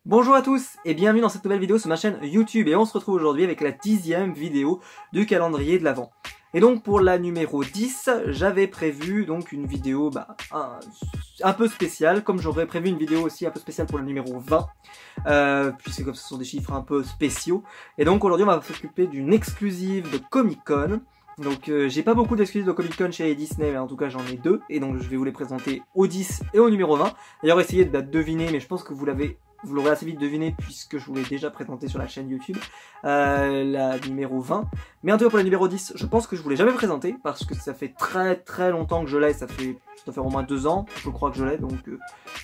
Bonjour à tous et bienvenue dans cette nouvelle vidéo sur ma chaîne YouTube et on se retrouve aujourd'hui avec la 10e vidéo du calendrier de l'Avent. Et donc pour la numéro 10, j'avais prévu donc une vidéo un peu spéciale, comme j'aurais prévu une vidéo aussi un peu spéciale pour le numéro 20, puisque comme ce sont des chiffres un peu spéciaux. Et donc aujourd'hui on va s'occuper d'une exclusive de Comic Con. Donc j'ai pas beaucoup d'exclusives de Comic Con chez Disney, mais en tout cas j'en ai deux, et donc je vais vous les présenter au 10 et au numéro 20. D'ailleurs essayez de deviner, mais je pense que vous l'aurez assez vite deviné puisque je vous l'ai déjà présenté sur la chaîne YouTube, la numéro 20. Mais en tout cas pour la numéro 10, je pense que je vous l'ai jamais présenté parce que ça fait très longtemps que je l'ai, ça doit faire au moins 2 ans, je crois que je l'ai, donc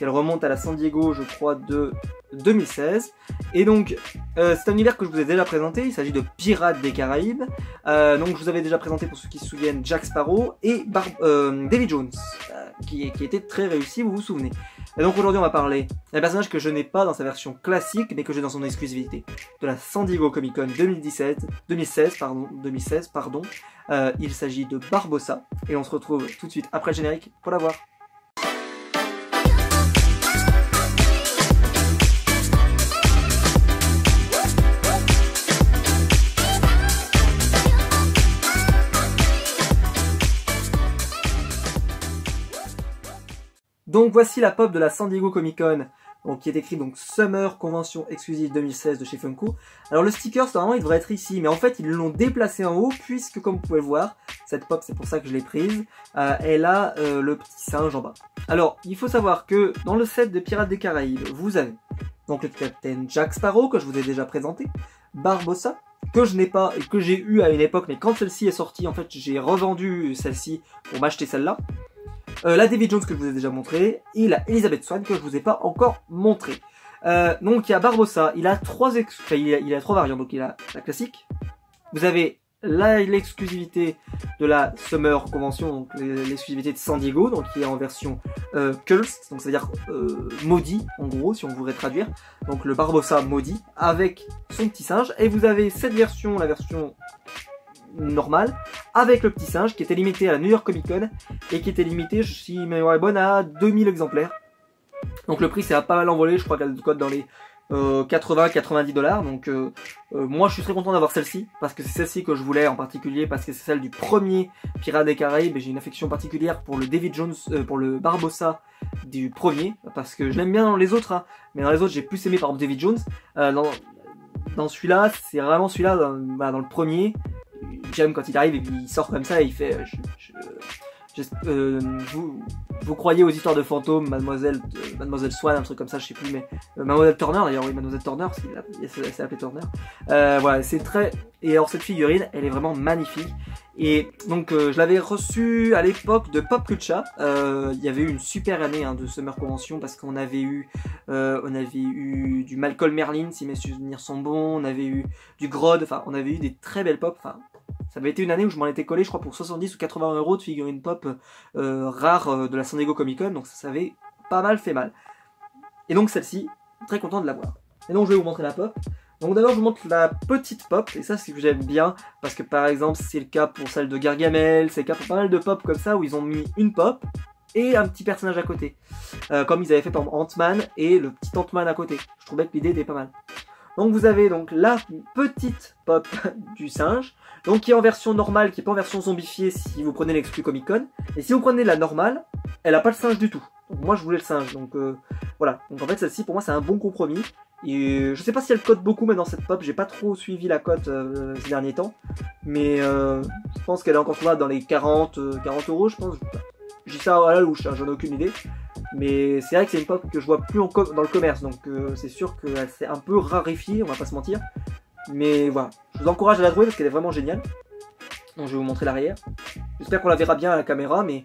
elle remonte à la San Diego, je crois, de 2016. Et donc c'est un univers que je vous ai déjà présenté, il s'agit de Pirates des Caraïbes. Donc je vous avais déjà présenté, pour ceux qui se souviennent, Jack Sparrow et Davy Jones, qui était très réussi, vous vous souvenez. Et donc aujourd'hui on va parler d'un personnage que je n'ai pas dans sa version classique, mais que j'ai dans son exclusivité, de la San Diego Comic Con 2016. Il s'agit de Barbossa, et on se retrouve tout de suite après le générique pour la voir. Donc voici la pop de la San Diego Comic Con, donc, qui est écrit donc Summer Convention Exclusive 2016 de chez Funko. Alors le sticker, normalement il devrait être ici, mais en fait ils l'ont déplacé en haut, puisque comme vous pouvez le voir, cette pop, c'est pour ça que je l'ai prise, elle a le petit singe en bas. Alors il faut savoir que dans le set de Pirates des Caraïbes, vous avez donc le capitaine Jack Sparrow, que je vous ai déjà présenté, Barbossa, que je n'ai pas et que j'ai eu à une époque, mais quand celle-ci est sortie, en fait j'ai revendu celle-ci pour m'acheter celle-là. La Davy Jones que je vous ai déjà montré, et la Elizabeth Swann que je vous ai pas encore montré. Donc il y a Barbossa, il a trois variantes, donc il a la classique, vous avez l'exclusivité de la Summer Convention, donc l'exclusivité de San Diego, donc qui est en version Cursed, donc ça veut dire maudit en gros si on voudrait traduire, donc le Barbossa maudit avec son petit singe, et vous avez cette version, la version normal, avec le petit singe, qui était limité à la New York Comic Con et qui était limité, si ma mémoire est bonne, à 2000 exemplaires. Donc le prix c'est pas mal envolé, je crois qu'elle cote dans les 80-90 $. Donc moi je suis très content d'avoir celle-ci, parce que c'est celle-ci que je voulais en particulier, parce que c'est celle du premier Pirates des Caraïbes, et j'ai une affection particulière pour le Davy Jones, pour le Barbossa du premier, parce que je l'aime bien dans les autres, hein, mais dans les autres j'ai plus aimé par exemple Davy Jones. Dans celui-là, c'est vraiment celui-là, dans le premier. J'aime quand il arrive et puis il sort comme ça et il fait vous croyez aux histoires de fantômes, Mademoiselle Swann, un truc comme ça, je sais plus, mais Mademoiselle Turner d'ailleurs, oui, Mademoiselle Turner, parce qu'il s'est appelé Turner. Voilà, c'est très... Et alors cette figurine, elle est vraiment magnifique. Et donc je l'avais reçue à l'époque de Pop Culture. Il y avait eu une super année de Summer Convention, parce qu'on avait eu du Malcolm Merlin, si mes souvenirs sont bons, on avait eu du Grodd, enfin on avait eu des très belles pop. Enfin, ça avait été une année où je m'en étais collé, je crois, pour 70 ou 80 € de figurines pop rares de la San Diego Comic Con, donc ça avait pas mal fait mal. Et donc celle-ci, très content de l'avoir. Et donc je vais vous montrer la pop. Donc d'abord je vous montre la petite pop, et ça c'est ce que j'aime bien, parce que par exemple c'est le cas pour celle de Gargamel, c'est le cas pour pas mal de pop comme ça, où ils ont mis une pop et un petit personnage à côté. Comme ils avaient fait par exemple Ant-Man et le petit Ant-Man à côté. Je trouvais que l'idée était pas mal. Donc vous avez donc la petite pop du singe, donc qui est en version normale, qui n'est pas en version zombifiée si vous prenez l'exclu Comic Con. Et si vous prenez la normale, elle n'a pas le singe du tout. Donc moi je voulais le singe, donc voilà. Donc en fait celle-ci pour moi c'est un bon compromis. Et je sais pas si elle cote beaucoup mais dans cette pop, j'ai pas trop suivi la cote ces derniers temps. Mais je pense qu'elle est encore trouvable dans les 40 € je pense. Je dis ça à la louche, j'en ai aucune idée. Mais c'est vrai que c'est une pop que je vois plus dans le commerce, donc c'est sûr qu'elle s'est un peu raréfiée, on va pas se mentir. Mais voilà, je vous encourage à la trouver parce qu'elle est vraiment géniale. Donc je vais vous montrer l'arrière. J'espère qu'on la verra bien à la caméra, mais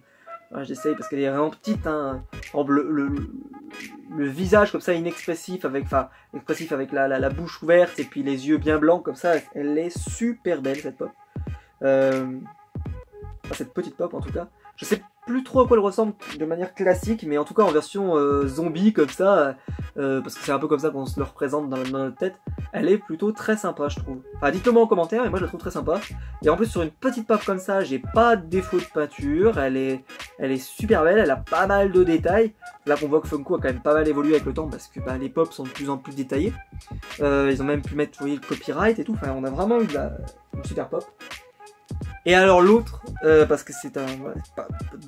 voilà, j'essaye parce qu'elle est vraiment petite. Hein. Le visage comme ça inexpressif, avec la bouche ouverte et puis les yeux bien blancs comme ça, elle est super belle cette pop. Cette petite pop en tout cas. Je sais plus trop à quoi elle ressemble de manière classique, mais en tout cas en version zombie comme ça, parce que c'est un peu comme ça qu'on se le représente dans notre tête, elle est plutôt très sympa je trouve. Enfin dites-le moi en commentaire, et moi je la trouve très sympa. Et en plus sur une petite pop comme ça, j'ai pas de défaut de peinture, elle est super belle, elle a pas mal de détails. Là qu'on voit que Funko a quand même pas mal évolué avec le temps, parce que bah, les pops sont de plus en plus détaillés. Ils ont même pu mettre, vous voyez, le copyright et tout, enfin on a vraiment eu une super pop. Et alors l'autre, parce que c'est un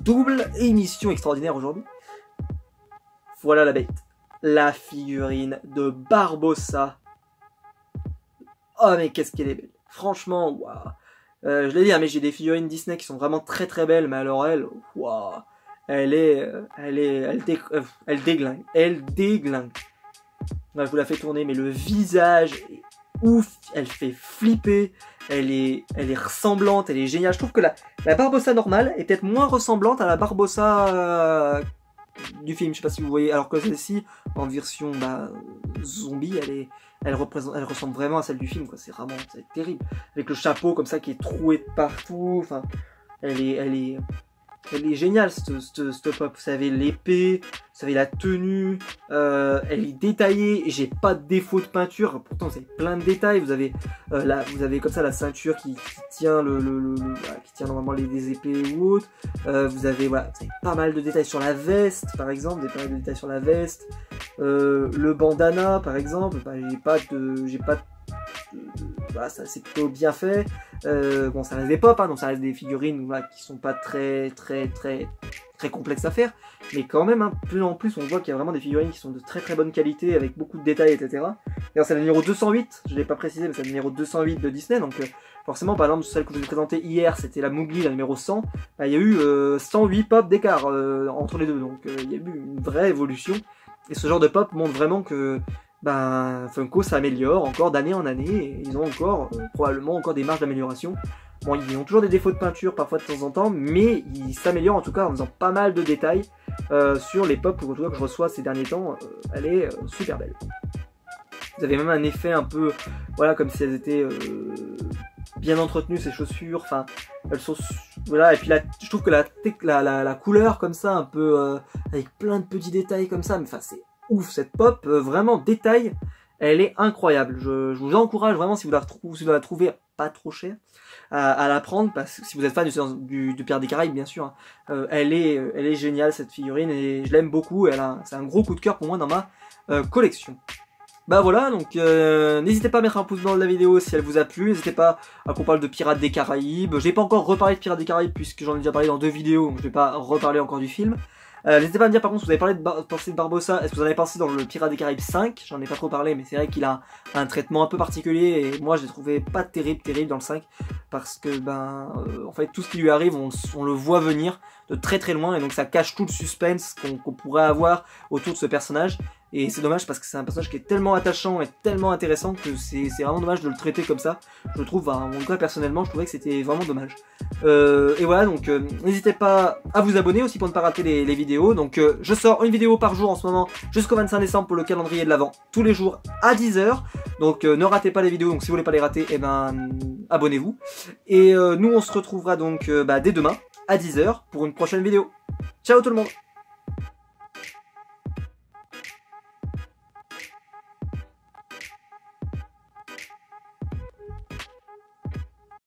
double émission extraordinaire aujourd'hui. Voilà la bête. La figurine de Barbossa. Oh mais qu'est-ce qu'elle est belle. Franchement, waouh. Je l'ai dit, hein, mais j'ai des figurines Disney qui sont vraiment très très belles, mais alors elle, waouh. Elle déglingue. Elle déglingue. Ouais, je vous la fais tourner, mais le visage est ouf, elle fait flipper. Elle est ressemblante, elle est géniale. Je trouve que la Barbossa normale est peut-être moins ressemblante à la Barbossa du film. Je sais pas si vous voyez. Alors que celle-ci, en version zombie, elle ressemble vraiment à celle du film. C'est vraiment terrible. Avec le chapeau comme ça qui est troué de partout. Enfin, elle est géniale cette pop. Vous savez l'épée, vous savez la tenue, elle est détaillée. J'ai pas de défaut de peinture. Pourtant vous avez plein de détails. Vous avez comme ça la ceinture qui tient qui tient normalement les épées ou autres. Vous avez pas mal de détails sur la veste par exemple, pas mal de détails sur la veste. Le bandana par exemple. Ça c'est plutôt bien fait. Bon, ça reste des pop, hein, donc ça reste des figurines qui sont pas très complexes à faire, mais quand même, hein, plus en plus on voit qu'il y a vraiment des figurines qui sont de très bonne qualité avec beaucoup de détails, etc. D'ailleurs c'est le numéro 208, je l'ai pas précisé, mais c'est le numéro 208 de Disney, donc forcément par exemple celle que je vous ai présentée hier c'était la Mowgli, la numéro 100, il y a eu 108 pop d'écart entre les deux, donc il y a eu une vraie évolution, et ce genre de pop montre vraiment que Funko s'améliore encore d'année en année, et ils ont encore probablement encore des marges d'amélioration. Bon, ils ont toujours des défauts de peinture parfois de temps en temps, mais ils s'améliorent en tout cas en faisant pas mal de détails sur les pop que je reçois ces derniers temps. Elle est super belle. Vous avez même un effet un peu, voilà, comme si elles étaient bien entretenues, ces chaussures. Enfin, elles sont, voilà. Et puis là, je trouve que la couleur comme ça, un peu avec plein de petits détails comme ça, mais enfin c'est ouf cette pop, vraiment détail, elle est incroyable. Je vous encourage vraiment, si vous la trouvez pas trop chère, à la prendre, parce que si vous êtes fan du Pirates des Caraïbes bien sûr, hein, elle est géniale cette figurine, et je l'aime beaucoup. C'est un gros coup de cœur pour moi dans ma collection. Bah voilà, donc n'hésitez pas à mettre un pouce bleu dans la vidéo si elle vous a plu, n'hésitez pas à qu'on parle de Pirates des Caraïbes. J'ai pas encore reparlé de Pirates des Caraïbes puisque j'en ai déjà parlé dans 2 vidéos, donc je vais pas reparler encore du film. N'hésitez pas à me dire par contre si vous avez pensé de Barbossa, est-ce que vous en avez pensé dans le Pirates des Caraïbes 5, j'en ai pas trop parlé, mais c'est vrai qu'il a un traitement un peu particulier, et moi je l'ai trouvé pas terrible dans le 5, parce que en fait tout ce qui lui arrive, on le voit venir de très loin, et donc ça cache tout le suspense qu'on pourrait avoir autour de ce personnage. Et c'est dommage parce que c'est un personnage qui est tellement attachant et tellement intéressant que c'est vraiment dommage de le traiter comme ça. Je trouve, en mon cas personnellement, je trouvais que c'était vraiment dommage. Et voilà, donc n'hésitez pas à vous abonner aussi pour ne pas rater les vidéos. Donc je sors une vidéo par jour en ce moment jusqu'au 25 décembre pour le calendrier de l'Avent, tous les jours à 10 h. Donc ne ratez pas les vidéos, donc si vous voulez pas les rater, abonnez-vous. Et nous on se retrouvera donc dès demain à 10 h pour une prochaine vidéo. Ciao tout le monde!